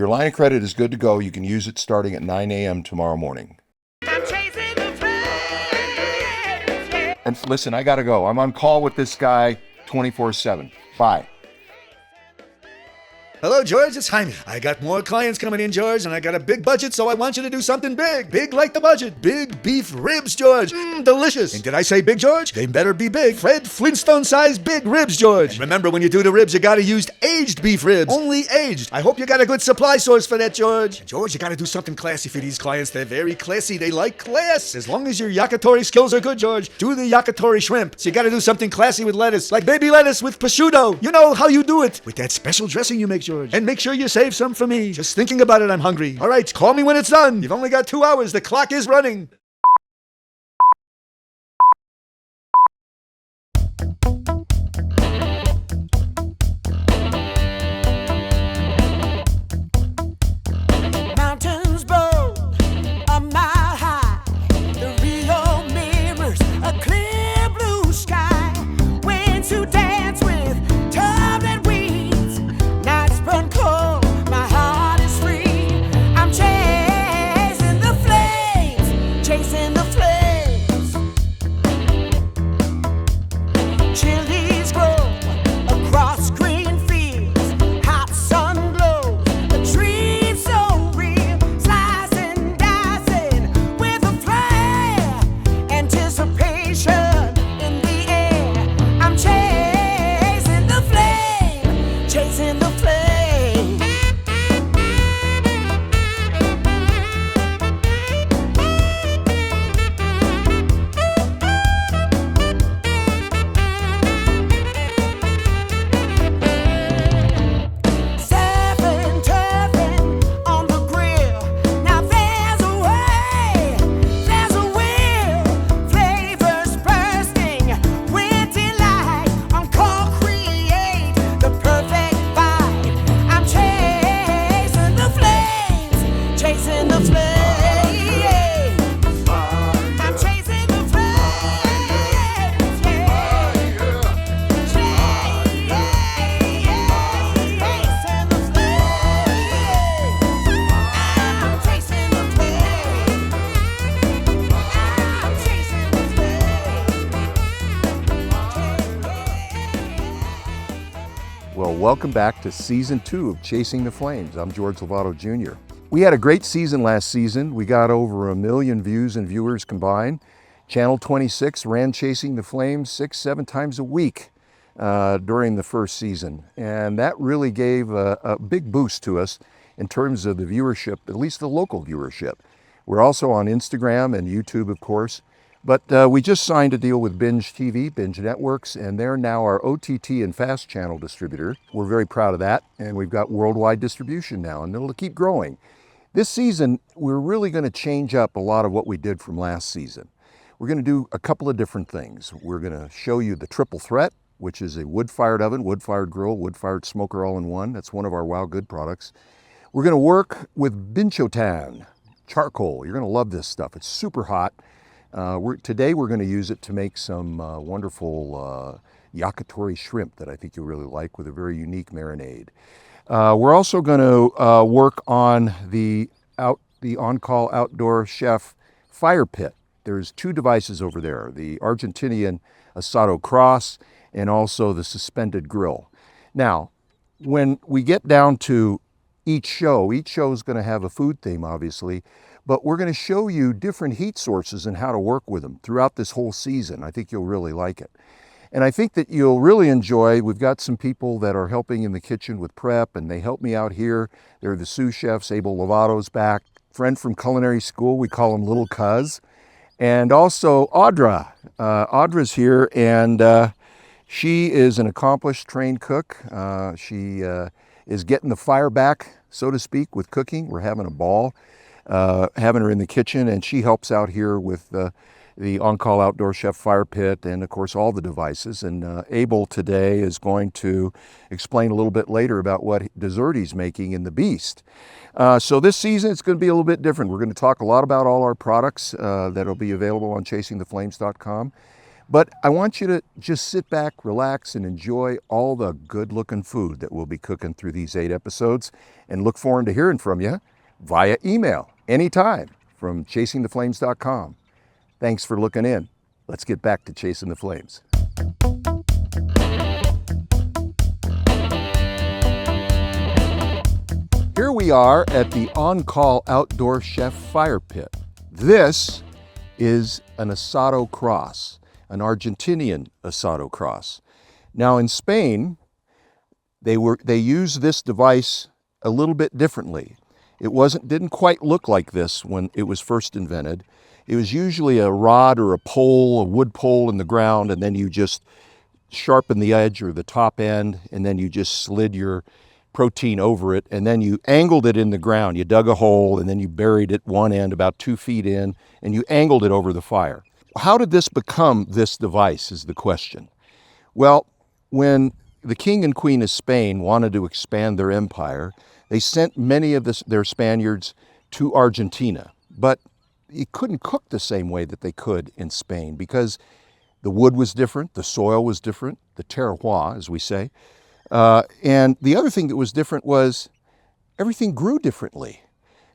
your line of credit is good to go. You can use it starting at 9 a.m. tomorrow morning. I'm chasing the flames. And listen, I gotta go. I'm on call with this guy 24/7. Bye. Hello, George, it's Jaime. I got more clients coming in, George, and I got a big budget, so I want you to do something big. Big like the budget. Big beef ribs, George. Delicious. And did I say big, George? They better be big. Fred Flintstone-sized big ribs, George. And remember, when you do the ribs, you gotta use aged beef ribs. Only aged. I hope you got a good supply source for that, George. And George, you gotta do something classy for these clients. They're very classy. They like class. As long as your yakitori skills are good, George, do the yakitori shrimp. So you gotta do something classy with lettuce, like baby lettuce with prosciutto. You know how you do it. With that special dressing you make, George. And make sure you save some for me. Just thinking about it, I'm hungry. All right, call me when it's done. You've only got 2 hours. The clock is running. Mountains bold, a mile high. The Rio mirrors a clear blue sky. Winds who dance with turbulent weeds. Nights burn cold, my heart is free. I'm chasing the flames, chasing the flames. Chilies grow across green fields. Hot sun glows, a dream so real. Slicing, dicing with a flare. Anticipation in the air. I'm chasing the flame, chasing the flame. Seven turfing on the grill. Now there's a way, there's a will. Flavors bursting with delight. On call, create the perfect bite. I'm chasing the flames, chasing the flames. I'm chasing the flames, yeah. Chasing the Well, welcome back to Season 2 of Chasing the Flames. I'm George Lovato Jr. We had a great season last season. We got over 1 million views and viewers combined. Channel 26 ran Chasing the Flames 6-7 times a week during the first season. And that really gave a big boost to us in terms of the viewership, at least the local viewership. We're also on Instagram and YouTube, of course. But we just signed a deal with Binge TV, Binge Networks, and they're now our OTT and FAST channel distributor. We're very proud of that, and we've got worldwide distribution now, and it'll keep growing. This season, we're really going to change up a lot of what we did from last season. We're going to do a couple of different things. We're going to show you the Triple Threat, which is a wood-fired oven, wood-fired grill, wood-fired smoker all-in-one. That's one of our Wow Good products. We're going to work with Binchotan charcoal. You're going to love this stuff. It's super hot. Today we're going to use it to make some wonderful yakitori shrimp that I think you'll really like with a very unique marinade. We're also going to work on the on-call outdoor chef fire pit. There's 2 devices over there, the Argentinian Asado cross and also the suspended grill. Now, when we get down to each show is going to have a food theme, obviously, but we're going to show you different heat sources and how to work with them throughout this whole season. I think you'll really like it. And I think that you'll really enjoy, we've got some people that are helping in the kitchen with prep, and they help me out here. They're the sous chefs. Abel Lovato's back, friend from culinary school. We call him Little Cuz. And also Audra. Audra's here, and she is an accomplished trained cook. She is getting the fire back, so to speak, with cooking. We're having a ball. Having her in the kitchen, and she helps out here with the on-call outdoor chef fire pit and of course all the devices. And Abel today is going to explain a little bit later about what dessert he's making in the Beast. So this season it's going to be a little bit different. We're going to talk a lot about all our products that'll be available on chasingtheflames.com. But I want you to just sit back, relax, and enjoy all the good-looking food that we'll be cooking through these 8 episodes, and look forward to hearing from you via email anytime from chasingtheflames.com. Thanks for looking in. Let's get back to chasing the flames. Here we are at the on-call outdoor chef fire pit. This is an Asado cross, an Argentinian Asado cross. Now in Spain, they used this device a little bit differently. It didn't quite look like this when it was first invented. It was usually a rod or a pole, a wood pole in the ground, and then you just sharpen the edge or the top end, and then you just slid your protein over it, and then you angled it in the ground. You dug a hole, and then you buried it one end about 2 feet in, and you angled it over the fire. How did this become this device is the question. Well, when the king and queen of Spain wanted to expand their empire, they sent many of their Spaniards to Argentina, but you couldn't cook the same way that they could in Spain because the wood was different, the soil was different, the terroir, as we say. And the other thing that was different was everything grew differently.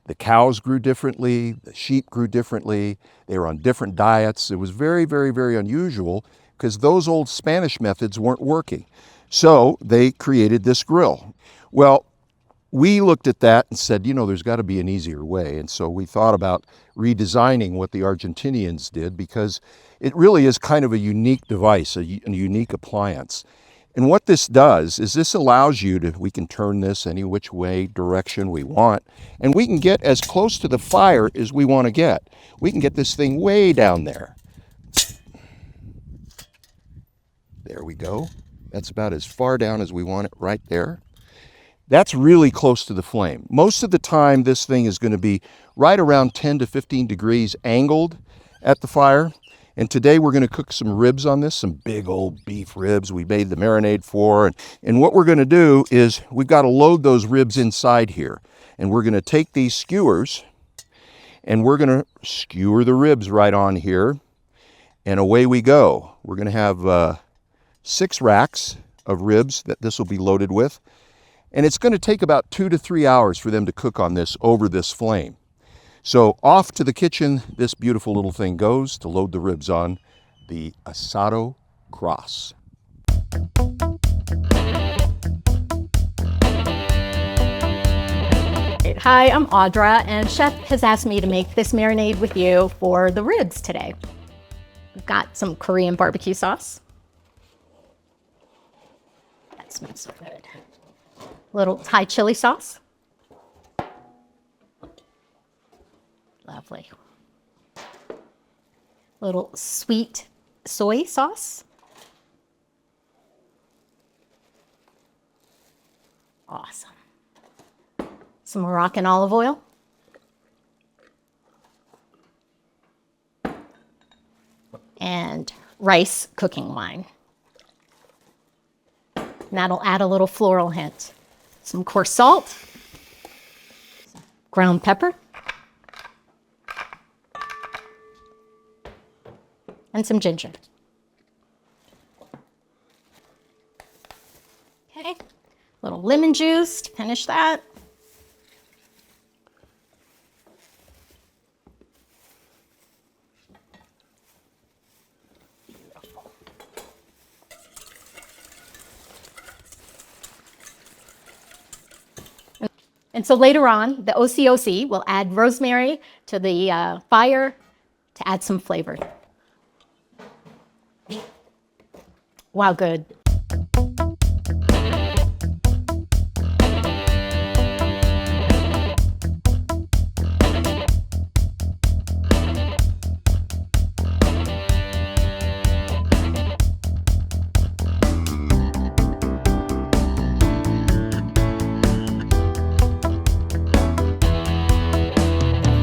The cows grew differently, the sheep grew differently, they were on different diets. It was very, very, very unusual because those old Spanish methods weren't working. So they created this grill. Well, we looked at that and said, there's got to be an easier way. And so we thought about redesigning what the Argentinians did because it really is kind of a unique device, a unique appliance. And what this does is this allows we can turn this any which way direction we want, and we can get as close to the fire as we want to get. We can get this thing way down there. There we go. That's about as far down as we want it right there. That's really close to the flame. Most of the time, this thing is going to be right around 10 to 15 degrees angled at the fire. And today we're going to cook some ribs on this, some big old beef ribs we made the marinade for. And what we're going to do is we've got to load those ribs inside here. And we're going to take these skewers and we're going to skewer the ribs right on here. And away we go. We're going to have 6 racks of ribs that this will be loaded with. And it's going to take about 2 to 3 hours for them to cook on this over this flame. So off to the kitchen, this beautiful little thing goes to load the ribs on the Asado cross. Hi, I'm Audra, and Chef has asked me to make this marinade with you for the ribs today. I've got some Korean barbecue sauce. That smells so good. A little Thai chili sauce. Lovely. Little sweet soy sauce. Awesome. Some Moroccan olive oil. And rice cooking wine. And that'll add a little floral hint. Some coarse salt. Ground pepper. And some ginger. Okay, a little lemon juice to finish that. Beautiful. And so later on, the OCOC will add rosemary to the fire to add some flavor. Wow, good.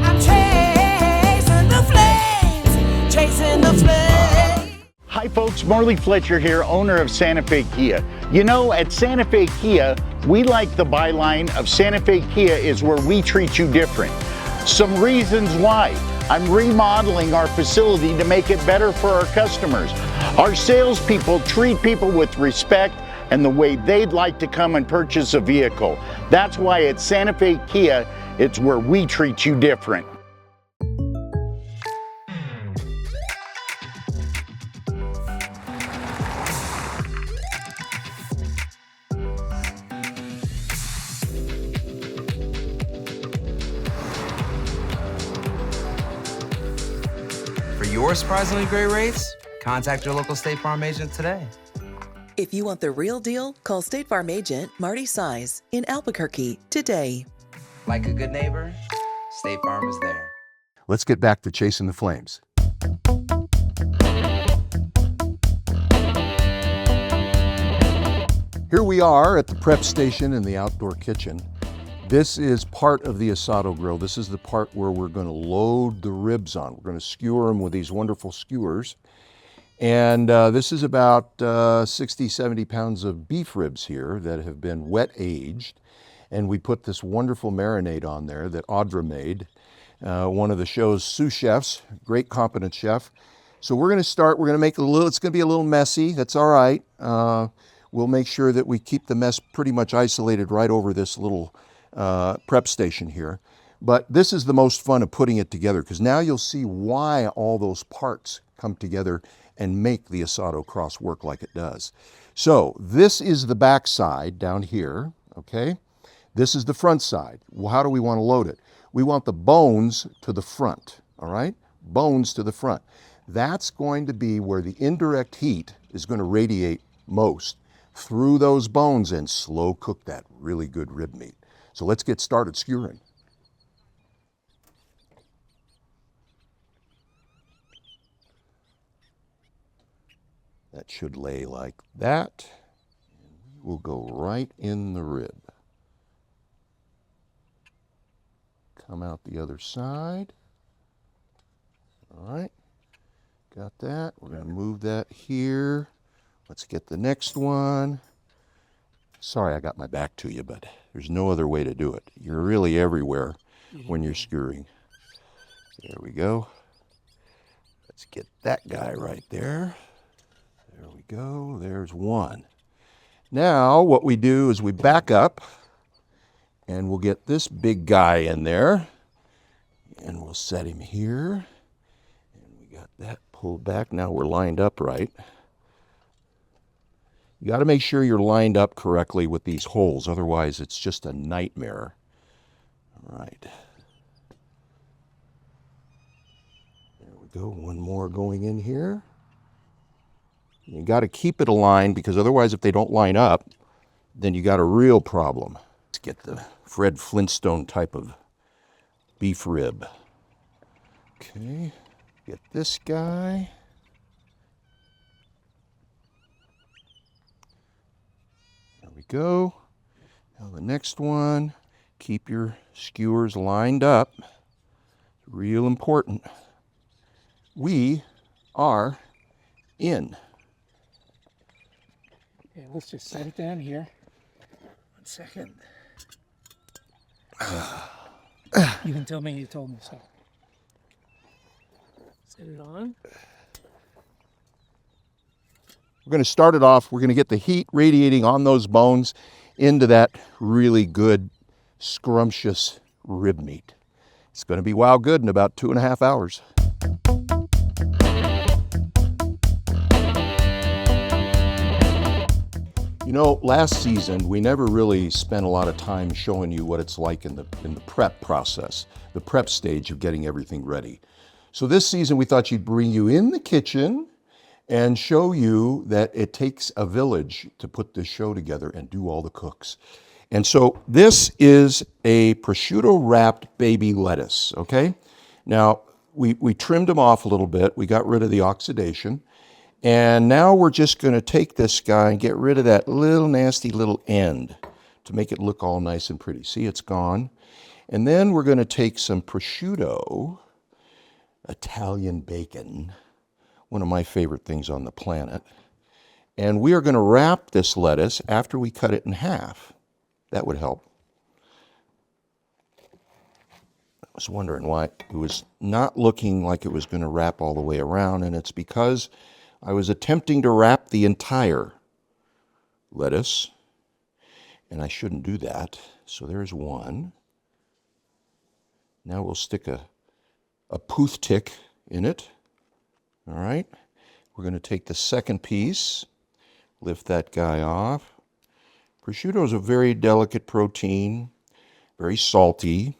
I'm chasing the flames, chasing the flames. Hi folks, Marley Fletcher here, owner of Santa Fe Kia. You know, at Santa Fe Kia, we like the byline of Santa Fe Kia is where we treat you different. Some reasons why. I'm remodeling our facility to make it better for our customers. Our salespeople treat people with respect and the way they'd like to come and purchase a vehicle. That's why at Santa Fe Kia, it's where we treat you different. For your surprisingly great rates, contact your local State Farm agent today. If you want the real deal, call State Farm agent Marty Size in Albuquerque today. Like a good neighbor, State Farm is there. Let's get back to chasing the flames. Here we are at the prep station in the outdoor kitchen. This is part of the Asado grill. This is the part where we're going to load the ribs on. We're going to skewer them with these wonderful skewers. And this is about 60, 70 pounds of beef ribs here that have been wet aged. And we put this wonderful marinade on there that Audra made, one of the show's sous chefs, great competent chef. So we're going to start, we're going to make it a little, it's going to be a little messy. That's all right. We'll make sure that we keep the mess pretty much isolated right over this little prep station here. But this is the most fun of putting it together, because now you'll see why all those parts come together and make the Asado cross work like it does. So this is the back side down here, okay? This is the front side. Well, how do we want to load it? We want the bones to the front, all right? Bones to the front. That's going to be where the indirect heat is going to radiate most through those bones and slow cook that really good rib meat. So let's get started skewering. That should lay like that. We'll go right in the rib. Come out the other side. All right, got that. We're going to move that here. Let's get the next one. Sorry I got my back to you, but there's no other way to do it. You're really everywhere when you're skewering. There we go. Let's get that guy right there. There we go. There's one. Now what we do is we back up and we'll get this big guy in there and we'll set him here. And we got that pulled back. Now we're lined up right. You got to make sure you're lined up correctly with these holes, otherwise it's just a nightmare. All right. There we go. One more going in here. You got to keep it aligned, because otherwise if they don't line up, then you got a real problem. Let's get the Fred Flintstone type of beef rib. Okay, get this guy. There we go. Now the next one, keep your skewers lined up. Real important. We are in. Okay, let's just set it down here. 1 second. You can tell me you told me so. Set it on. We're going to start it off. We're going to get the heat radiating on those bones into that really good, scrumptious rib meat. It's going to be wow good in about 2.5 hours. You know, last season, we never really spent a lot of time showing you what it's like in the prep process, the prep stage of getting everything ready. So this season, we thought you'd bring you in the kitchen and show you that it takes a village to put this show together and do all the cooks. And so this is a prosciutto wrapped baby lettuce, okay? Now, we trimmed them off a little bit. We got rid of the oxidation. And now we're just going to take this guy and get rid of that little nasty little end to make it look all nice and pretty. See, it's gone. And then we're going to take some prosciutto, Italian bacon, one of my favorite things on the planet. And we are going to wrap this lettuce after we cut it in half. That would help. I was wondering why it was not looking like it was going to wrap all the way around, and it's because I was attempting to wrap the entire lettuce, and I shouldn't do that. So there's one. Now we'll stick a pooth tick in it. All right. We're going to take the second piece, lift that guy off. Prosciutto is a very delicate protein, very salty.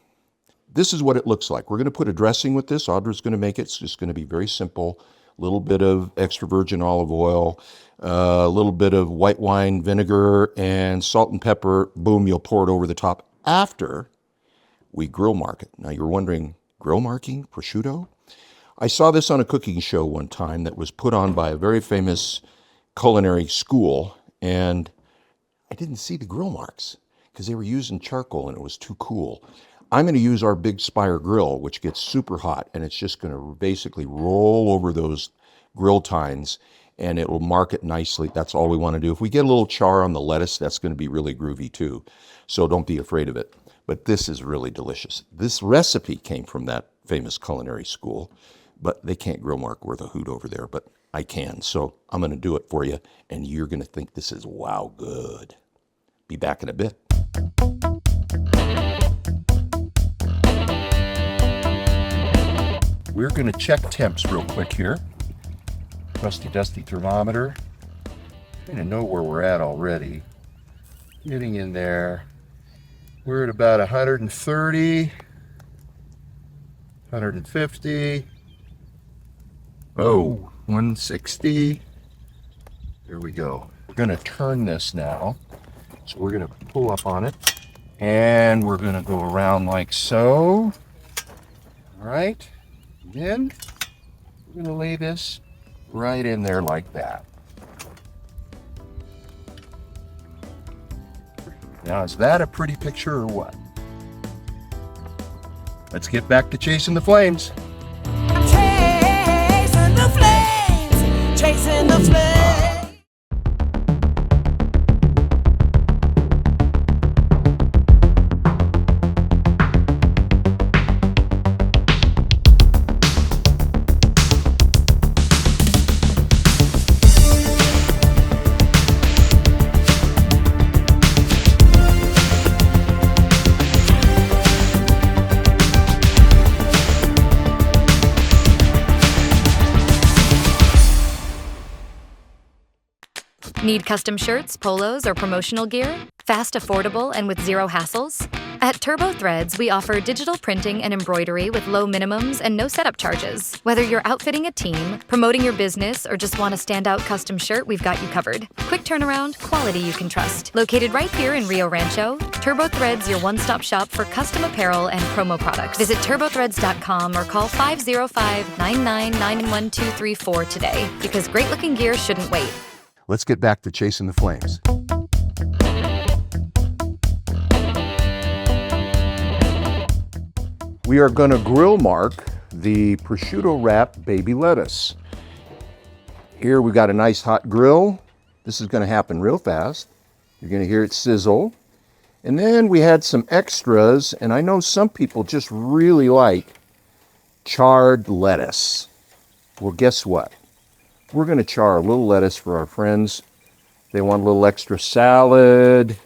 This is what it looks like. We're going to put a dressing with this. Audra's going to make it. It's just going to be very simple. A little bit of extra virgin olive oil, a little bit of white wine vinegar, and salt and pepper. Boom, you'll pour it over the top after we grill mark it. Now you're wondering, grill marking prosciutto? I saw this on a cooking show one time that was put on by a very famous culinary school, and I didn't see the grill marks because they were using charcoal and it was too cool. I'm going to use our Big Spire grill, which gets super hot, and it's just going to basically roll over those grill tines, and it will mark it nicely. That's all we want to do. If we get a little char on the lettuce, that's going to be really groovy too. So don't be afraid of it. But this is really delicious. This recipe came from that famous culinary school, but they can't grill mark worth a hoot over there, but I can. So I'm going to do it for you, and you're going to think this is wow good. Be back in a bit. We're going to check temps real quick here. Rusty dusty thermometer. Kind of know where we're at already. Getting in there. We're at about 130, 150. Oh, 160. There we go. We're going to turn this now. So we're going to pull up on it. And we're going to go around like so. All right. Then we're going to lay this right in there like that. Now, is that a pretty picture or what? Let's get back to chasing the flames. Chasing the flames, chasing the flames. Need custom shirts, polos, or promotional gear? Fast, affordable, and with zero hassles? At Turbo Threads, we offer digital printing and embroidery with low minimums and no setup charges. Whether you're outfitting a team, promoting your business, or just want a standout custom shirt, we've got you covered. Quick turnaround, quality you can trust. Located right here in Rio Rancho, Turbo Threads, your one-stop shop for custom apparel and promo products. Visit turbothreads.com or call 505-999-1234 today, because great-looking gear shouldn't wait. Let's get back to chasing the flames. We are going to grill mark the prosciutto wrapped baby lettuce. Here we got a nice hot grill. This is going to happen real fast. You're going to hear it sizzle. And then we had some extras, and I know some people just really like charred lettuce. Well, guess what? We're going to char a little lettuce for our friends. They want a little extra salad.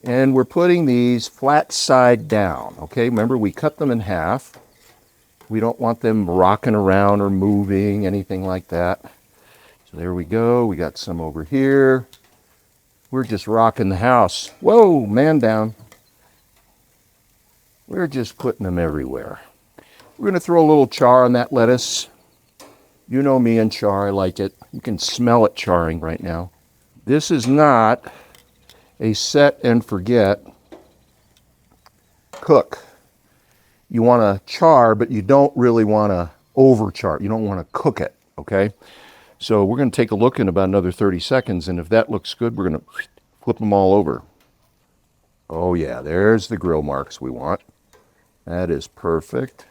And we're putting these flat side down, okay? Remember, we cut them in half. We don't want them rocking around or moving, anything like that. So there we go. We got some over here. We're just rocking the house. Whoa, man down. We're just putting them everywhere. We're going to throw a little char on that lettuce. You know me and char, I like it. You can smell it charring right now. This is not a set and forget cook. You want to char, but you don't really want to over char. You don't want to cook it, okay? So we're going to take a look in about another 30 seconds, and if that looks good, we're going to flip them all over. Oh yeah, there's the grill marks we want. That is perfect.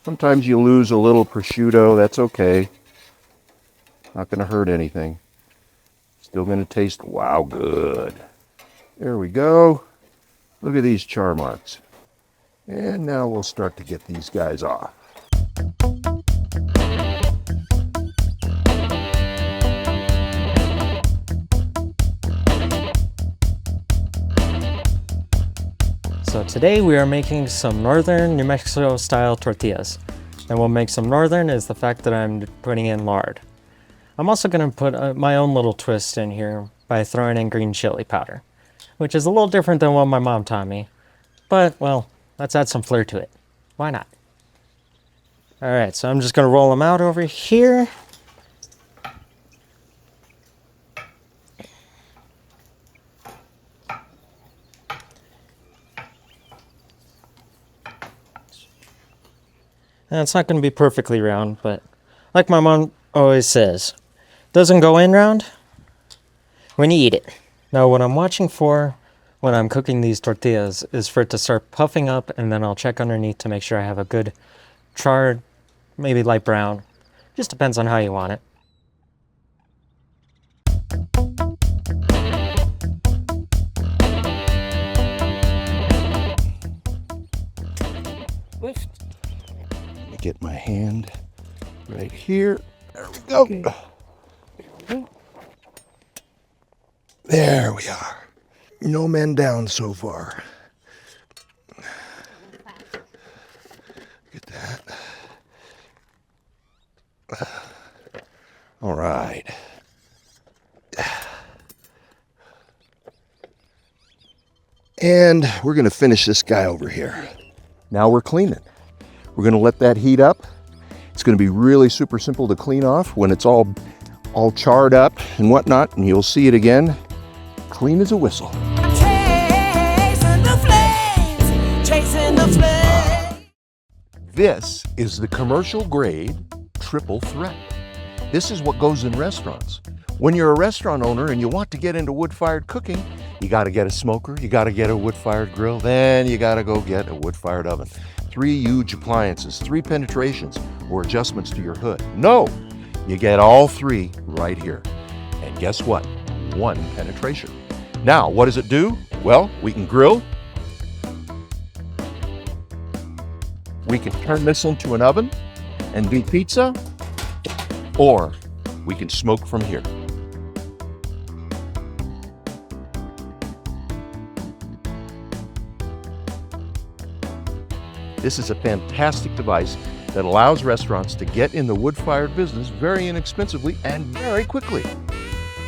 Sometimes you lose a little prosciutto, that's okay. Not going to hurt anything. Still going to taste wow good. There we go. Look at these char marks. And now we'll start to get these guys off. So today we are making some northern New Mexico style tortillas. And what makes them northern is the fact that I'm putting in lard. I'm also going to put my own little twist in here by throwing in green chili powder, which is a little different than what my mom taught me. But, well, let's add some flair to it. Why not? All right, so I'm just going to roll them out over here. And it's not going to be perfectly round, but like my mom always says, doesn't go in round when you eat it. Now, what I'm watching for when I'm cooking these tortillas is for it to start puffing up, and then I'll check underneath to make sure I have a good charred, maybe light brown. Just depends on how you want it. Lift. Let me get my hand right here. There we go. Okay. There we are. No men down so far. Get that. All right. And we're going to finish this guy over here. Now we're cleaning. We're going to let that heat up. It's going to be really super simple to clean off when it's all charred up and whatnot, and you'll see it again, clean as a whistle. Chasing the flames, chasing the flames. This is the commercial grade triple threat. This is what goes in restaurants. When you're a restaurant owner and you want to get into wood-fired cooking, you got to get a smoker, you got to get a wood-fired grill, then you got to go get a wood-fired oven. 3 huge appliances, 3 penetrations or adjustments to your hood. No, you get all 3 right here. And guess what? 1 penetration. Now, what does it do? Well, we can grill. We can turn this into an oven and do pizza, or we can smoke from here. This is a fantastic device that allows restaurants to get in the wood-fired business very inexpensively and very quickly.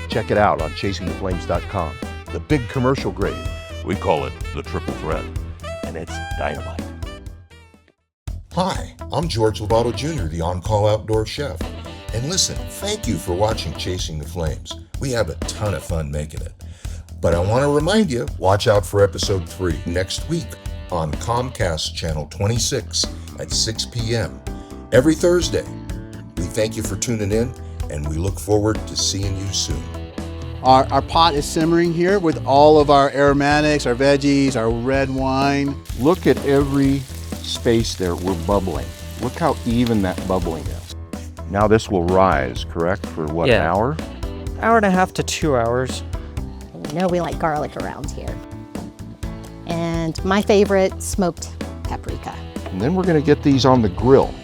Check it out on chasingtheflames.com. The big commercial grade. We call it the triple threat, and it's dynamite. Hi, I'm George Lovato Jr., the on-call outdoor chef. And listen, thank you for watching Chasing the Flames. We have a ton of fun making it. But I want to remind you, watch out for episode 3 next week on Comcast Channel 26 at 6 p.m. every Thursday. We thank you for tuning in, and we look forward to seeing you soon. Our pot is simmering here with all of our aromatics, our veggies, our red wine. Look at every space there. We're bubbling. Look how even that bubbling is. Now this will rise, correct? For what, an hour? Hour and a half to 2 hours. You know we like garlic around here. And my favorite, smoked paprika. And then we're going to get these on the grill.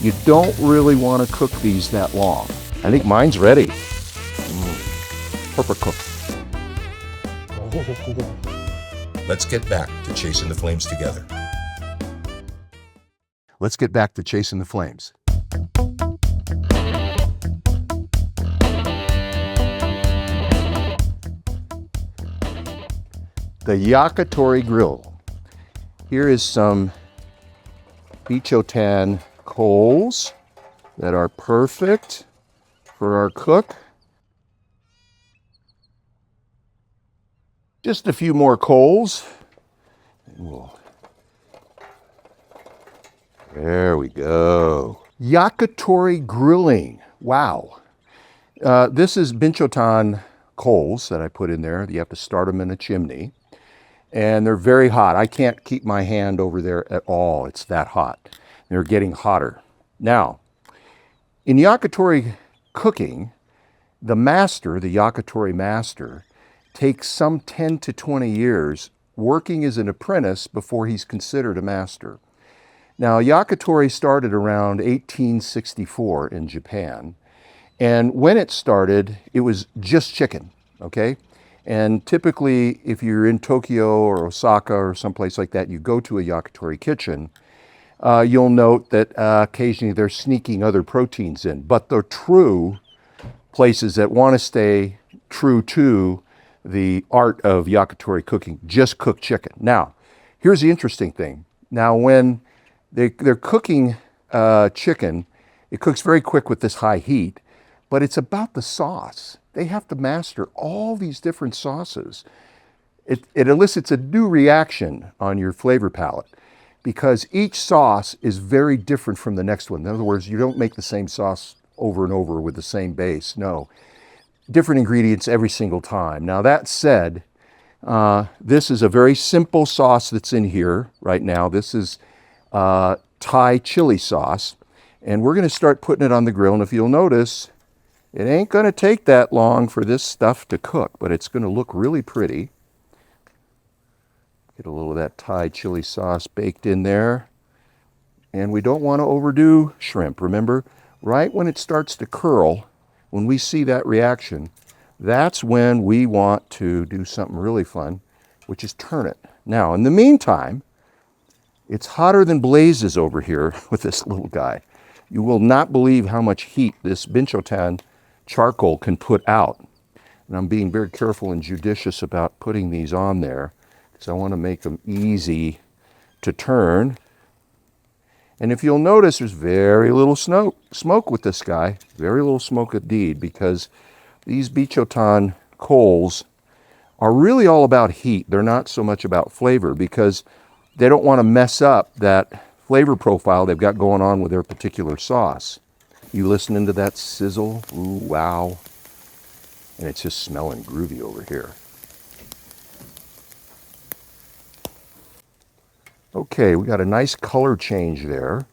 You don't really want to cook these that long. I think mine's ready. Perfect cook. Let's get back to chasing the flames together. Let's get back to chasing the flames. The Yakitori grill. Here is some Bichotan coals that are perfect for our cook. Just a few more coals. There we go. Yakitori grilling. Wow. This is Bichotan coals that I put in there. You have to start them in a chimney. And they're very hot. I can't keep my hand over there at all. It's that hot. They're getting hotter. Now, in yakitori cooking, the master, the yakitori master, takes some 10 to 20 years working as an apprentice before he's considered a master. Now, yakitori started around 1864 in Japan. And when it started, it was just chicken, okay? And typically, if you're in Tokyo or Osaka or someplace like that, you go to a yakitori kitchen, you'll note that occasionally they're sneaking other proteins in. But the true places that want to stay true to the art of yakitori cooking just cook chicken. Now, here's the interesting thing. Now, when they're cooking chicken, it cooks very quick with this high heat, but it's about the sauce. They have to master all these different sauces. It elicits a new reaction on your flavor palette because each sauce is very different from the next one. In other words, you don't make the same sauce over and over with the same base. No, different ingredients every single time. Now that said, this is a very simple sauce that's in here right now. This is Thai chili sauce, and we're going to start putting it on the grill. And if you'll notice, it ain't going to take that long for this stuff to cook, but it's going to look really pretty. Get a little of that Thai chili sauce baked in there. And we don't want to overdo shrimp. Remember, right when it starts to curl, when we see that reaction, that's when we want to do something really fun, which is turn it. Now, in the meantime, it's hotter than blazes over here with this little guy. You will not believe how much heat this binchotan charcoal can put out. And I'm being very careful and judicious about putting these on there because I want to make them easy to turn. And if you'll notice, there's very little smoke with this guy, very little smoke indeed, because these binchotan coals are really all about heat. They're not so much about flavor because they don't want to mess up that flavor profile they've got going on with their particular sauce. You listening to that sizzle? Ooh, wow. And it's just smelling groovy over here. Okay, we got a nice color change there.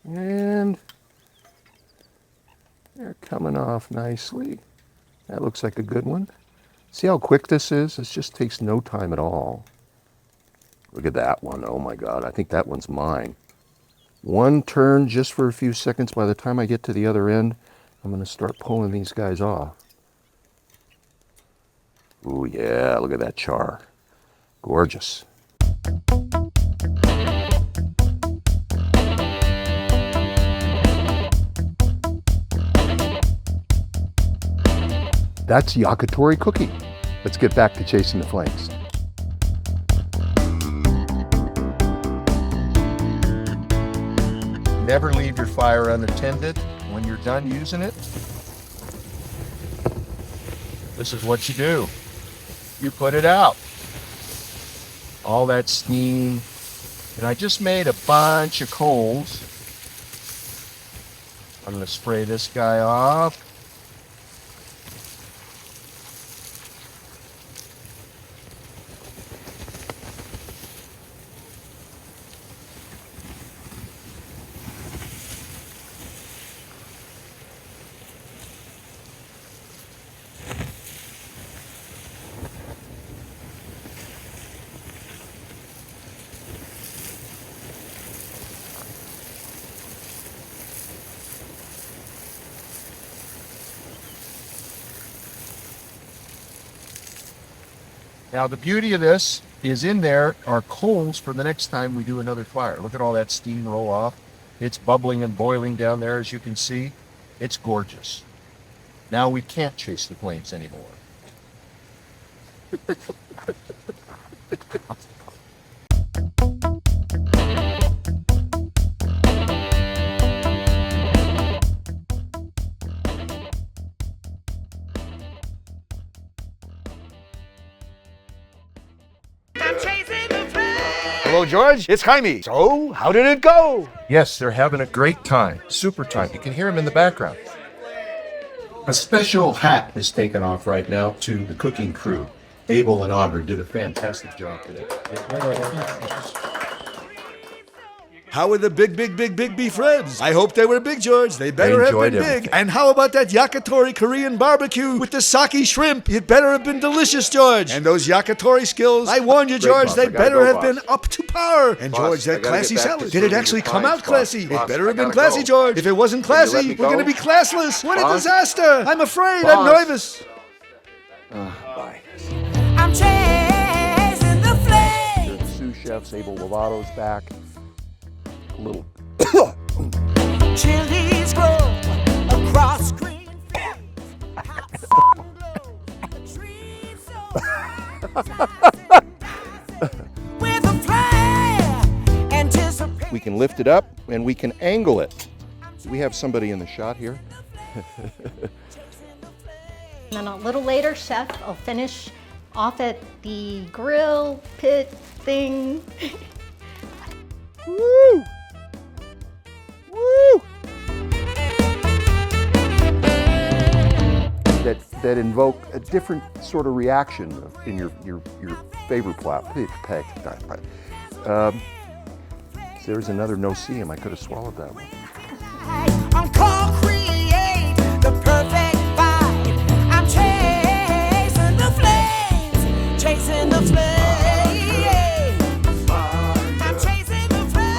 And they're coming off nicely. That looks like a good one. See how quick this is? This just takes no time at all. Look at that one. Oh my God, I think that one's mine. One turn just for a few seconds. By the time I get to the other end, I'm going to start pulling these guys off. Ooh yeah, look at that char. Gorgeous. That's yakitori cooking. Let's get back to chasing the flames. Never leave your fire unattended. When you're done using it, this is what you do. You put it out. All that steam. And I just made a bunch of coals. I'm going to spray this guy off. Now the beauty of this is in there are coals for the next time we do another fire. Look at all that steam roll off. It's bubbling and boiling down there, as you can see. It's gorgeous. Now we can't chase the flames anymore. Hello, George. It's Jaime. So, how did it go? Yes, they're having a great time. Super time. You can hear them in the background. A special hat is taken off right now to the cooking crew. Abel and Audrey did a fantastic job today. How were the big beef ribs? I hope they were big, George. They better have been big. Everything. And how about that yakitori Korean barbecue with the Saki shrimp? It better have been delicious, George. And those yakitori skills, I warned you, George, boss. they I gotta better go, have boss. been up to par. And Boss, George, I that gotta classy get back salad, to did it serving actually your come out clients, classy? boss. It better have I been gotta classy, go. George. If it wasn't Can you let classy, me we're going to go? be classless. What a Boss? disaster. I'm afraid. I'm Boss? nervous. I'm chasing the flame. The sous chef's Abel Lovato's back. A little. Chilies grow across green fields. Hot sun glows, trees so with a flare, anticipate. We can lift it up and we can angle it. We have somebody in the shot here. And then a little later, Chef will finish off at the grill pit thing. Woo! Woo! That invoke a different sort of reaction in your favorite plot. There's another no-see-em. I could have swallowed that one. On call, create the perfect vibe. I'm chasing the flames, chasing the flames. I'm chasing the flames.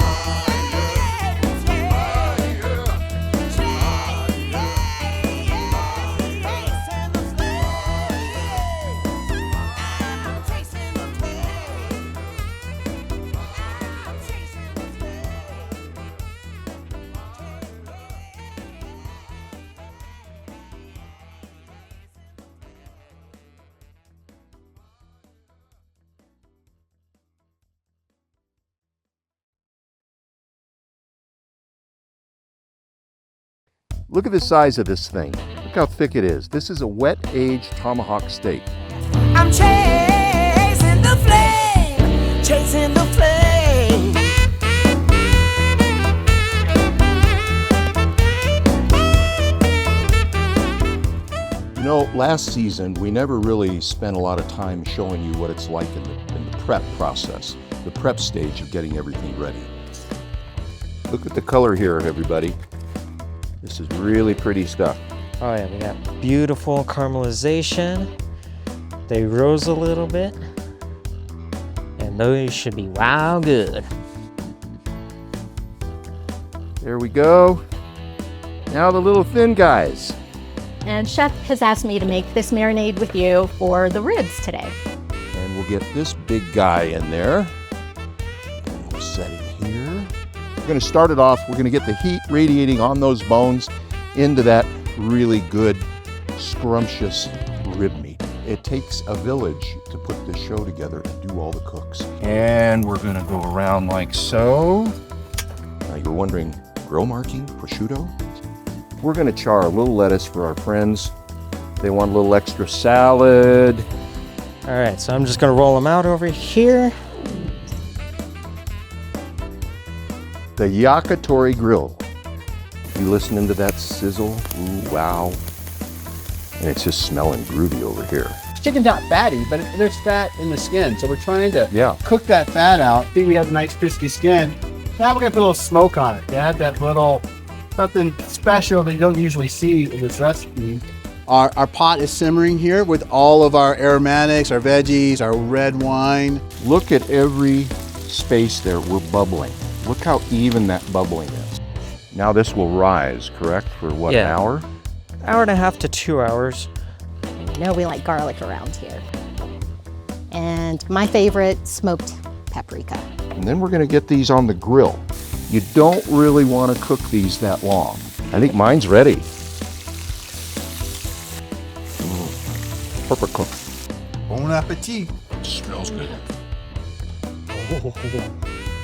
Look at the size of this thing. Look how thick it is. This is a wet-aged tomahawk steak. I'm chasing the flame, chasing the flame. You know, last season, we never really spent a lot of time showing you what it's like in the prep process, the prep stage of getting everything ready. Look at the color here, everybody. This is really pretty stuff. Oh yeah, we got beautiful caramelization. They rose a little bit. And those should be wow good. There we go. Now the little thin guys. And Chef has asked me to make this marinade with you for the ribs today. And we'll get this big guy in there. And we'll set it here. We're going to start it off. We're going to get the heat radiating on those bones into that really good, scrumptious rib meat. It takes a village to put this show together and do all the cooks. And we're going to go around like so. Now you're wondering, grill marking, prosciutto? We're going to char a little lettuce for our friends. They want a little extra salad. All right, so I'm just going to roll them out over here. The Yakitori grill. You listening to that sizzle? Ooh, wow. And it's just smelling groovy over here. Chicken's not fatty, but there's fat in the skin. So we're trying to cook cook that fat out. I think we have nice crispy skin. Now we're gonna put a little smoke on it. To add that little something special that you don't usually see in this recipe. Our pot is simmering here with all of our aromatics, our veggies, our red wine. Look at every space there. We're bubbling. Look how even that bubbling is. Now this will rise, correct? For what, an hour? Hour and a half to 2 hours. You know we like garlic around here. And my favorite, smoked paprika. And then we're gonna get these on the grill. You don't really want to cook these that long. I think mine's ready. Perfect cook. Bon appetit. Smells good.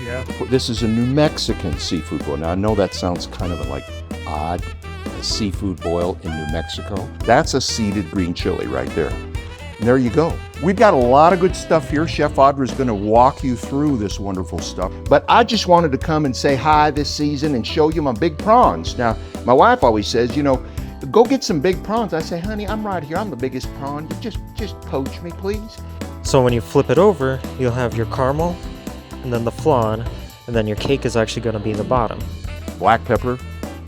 Yeah. This is a New Mexican seafood boil. Now I know that sounds kind of like odd, a seafood boil in New Mexico. That's a seeded green chili right there. And there you go. We've got a lot of good stuff here. Chef Audra's gonna walk you through this wonderful stuff. But I just wanted to come and say hi this season and show you my big prawns. Now, my wife always says, you know, go get some big prawns. I say, honey, I'm right here. I'm the biggest prawn. Just poach me, please. So when you flip it over, you'll have your caramel, and then the flan, and then your cake is actually going to be the bottom. Black pepper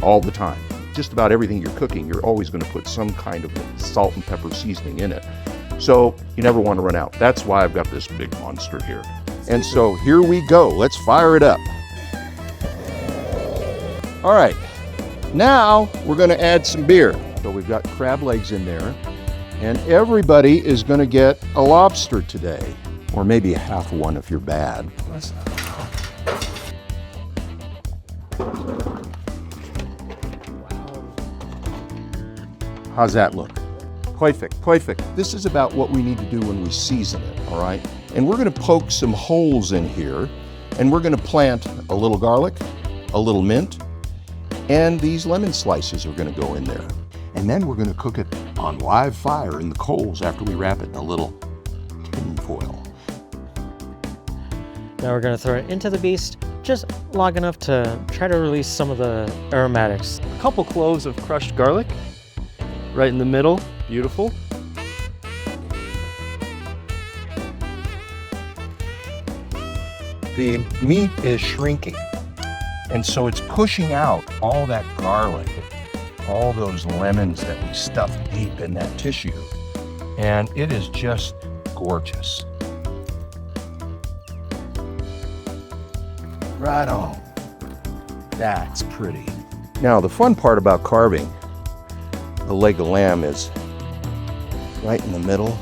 all the time. Just about everything you're cooking, you're always going to put some kind of salt and pepper seasoning in it. So you never want to run out. That's why I've got this big monster here. And so here we go. Let's fire it up. All right. Now we're going to add some beer. So we've got crab legs in there. And everybody is going to get a lobster today, or maybe a half one if you're bad. How's that look? Perfect, perfect. This is about what we need to do when we season it, all right? And we're gonna poke some holes in here, and we're gonna plant a little garlic, a little mint, and these lemon slices are gonna go in there. And then we're gonna cook it on live fire in the coals after we wrap it in a little tin foil. Now we're gonna throw it into the beast, just long enough to try to release some of the aromatics. A couple cloves of crushed garlic, right in the middle, beautiful. The meat is shrinking, and so it's pushing out all that garlic, all those lemons that we stuffed deep in that tissue, and it is just gorgeous. Right on. That's pretty. Now, the fun part about carving the leg of lamb is right in the middle.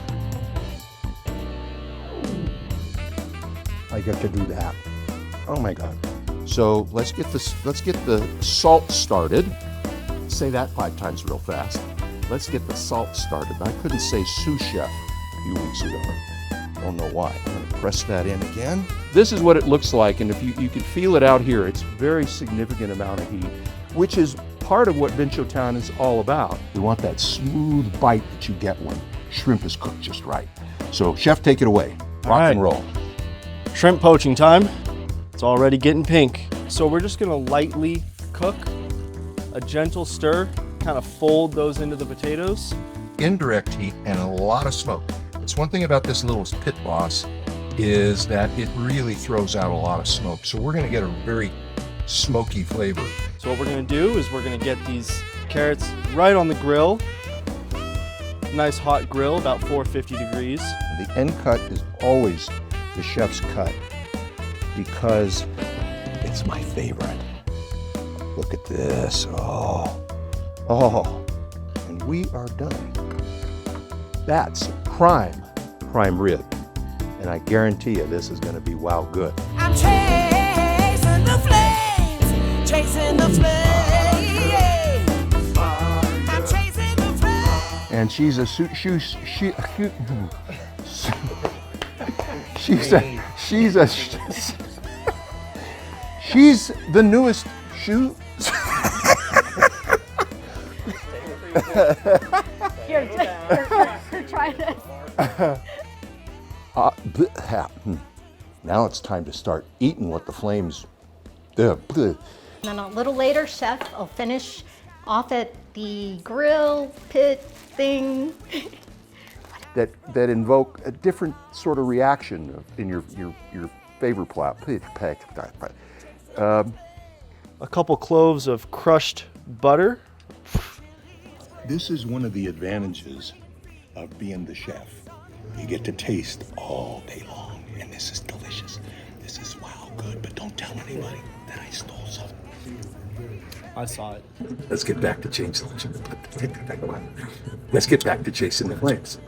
I get to do that. Oh my God. So let's get the salt started. Say that 5 times real fast. Let's get the salt started. I couldn't say sous chef a few weeks ago. Don't know why. I'm gonna press that in again. This is what it looks like, and if you can feel it out here, it's a very significant amount of heat, which is part of what Vinchotown is all about. We want that smooth bite that you get when shrimp is cooked just right. So chef, take it away. Rock and roll. Shrimp poaching time. It's already getting pink. So we're just gonna lightly cook, a gentle stir, kind of fold those into the potatoes. Indirect heat and a lot of smoke. It's one thing about this little pit boss is that it really throws out a lot of smoke. So we're gonna get a very smoky flavor. So what we're gonna do is we're gonna get these carrots right on the grill. Nice hot grill, about 450 degrees. The end cut is always the chef's cut because it's my favorite. Look at this. Oh, and we are done. That's prime rib, and I guarantee you this is going to be wow good. I'm chasing the flames, chasing the flames. I'm chasing the flames. And she's the newest shoe. Here, try this. Now it's time to start eating what the flames. And then a little later, chef will finish off at the grill pit thing. that invoke a different sort of reaction in your favorite plot. A couple cloves of crushed butter. This is one of the advantages of being the chef. You get to taste all day long, and this is delicious. This is wow good, but don't tell anybody that I stole some. I saw it. Let's get back to chasing the flames.